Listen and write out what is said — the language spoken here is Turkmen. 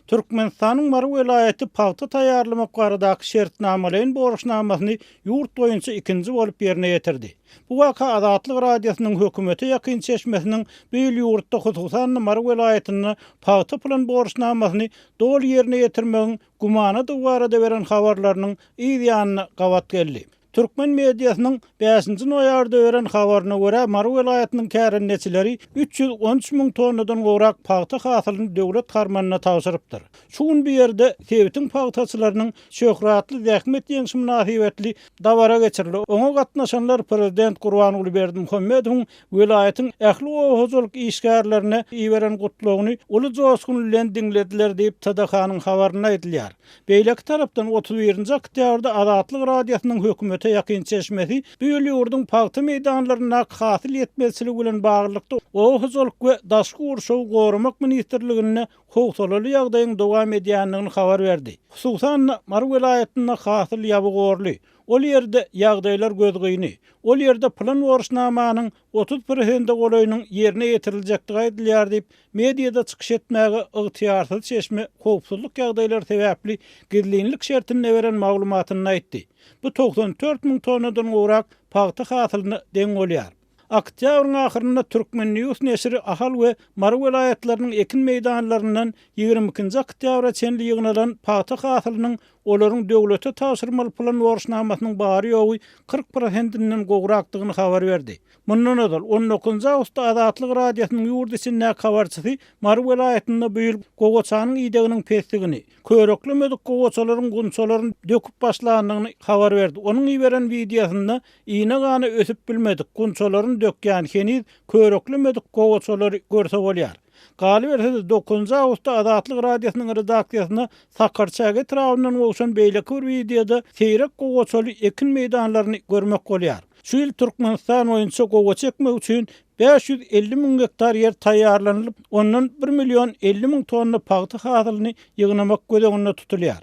Türkmenistanyň Mary welaýaty paýta taýýarlamak baradaky şertnamalaryň borçnamasyny ýurt boýunça ikinji bolup ýerine ýetirdi. Bu waka Azatlyk radiosynyň hökümete ýakyn çeşmesiniň beýle ýurtda hususan Mary welaýatyny paýta plan borçnamasyny dol ýerine ýetirmegiň gumana duwarada beren habarlarynyň ýa-da gawat geldi. Türkmen mediasynyň 5-nji noýabrda beren habaryna görä Mary welaýatynyň kärenneçileri 313.000 tonnadan gowrak paýta hasylyny döwlet karmanyna tapşyrypdyr. Şu gün bir ýerde Tewitiň paýtaçylarynyň şöhratly zähmet ýeňşi münasibetli dawara geçirildi. Oňa gatnaşanlar Prezident Gurbanuly Berdimuhammedowyň welaýatyň ähli owazolyk işgärlerine iýeren gutlugyny uly josgun bilen diňlediler diýip TDH-nyň habaryna aýdylýar. Beýleki tarapdan 31-nji oktýabrda Azatlyk radiosynyň hökümete ýakyn çeşmesi büýül ýurdun paýta meýdanlaryna hasyl ýetmezçiligi bilen baglykda owazolyk we daşky urşawy goramak ministrligine howsalaly ýagdaýyň dowam edýändigini habar berdi. Hususan Mary welaýatyna hasyl ýaby gorly. Ol ýerde ýagdaýlar gözgüýni. Ol ýerde plan borçnamanyň 30% golaýynyň ýerine ýetiriljekdigi aýdylýar diýip mediada çykyş etmäge ygtyýarsyz çeşme howpsuzlyk ýagdaýlary sebäpli gizlinlik şertine beren maglumatyny aýtdy. Bu 94.000 tonnadan gowrak paýta hasylyny deň bolýar. Oktýabryň ahyrynda Türkmen News nesri ahal we Mary welaýatlarynyň ekin meýdanlaryndan 22-nji oktýabra çenli ýygnalan paýta hasylynyň olaryň döwlete tapşyrmaly plan borçnamasynyň bary ýogy 40%-den gowrakdygyny habar berdi. Mundan öňe 19-nji awgustda Azatlyk radiosynyň ýurt içinde habarçysy Mary welaýatyna büýül gowaçanyň ýdeginiň pesdigini, körekli medik gowaçalaryň gunçalaryny döküp başlandygyny habar berdi. Onuň ýiberen videosynda iýne gany ösüp bilmedik gunçalaryny dökýän heniz körekli medik gowaçalary görse bolýar. Galy berse 9-njy awgustda Azatlyk radiosynyň redaksiýasyna Sakarçaga etrafyndan bolşan beýleki bir videoda seýrek gowaçaly ekin meýdanlaryny görmek bolýar. Şu ýyl Türkmenistan boýunça gowaç ekmek üçin 550.000 hektar yer taýýarlanylyp, ondan 1.050.000 tonna paýta hasylyny ýygnamak gödeginde tutulýar.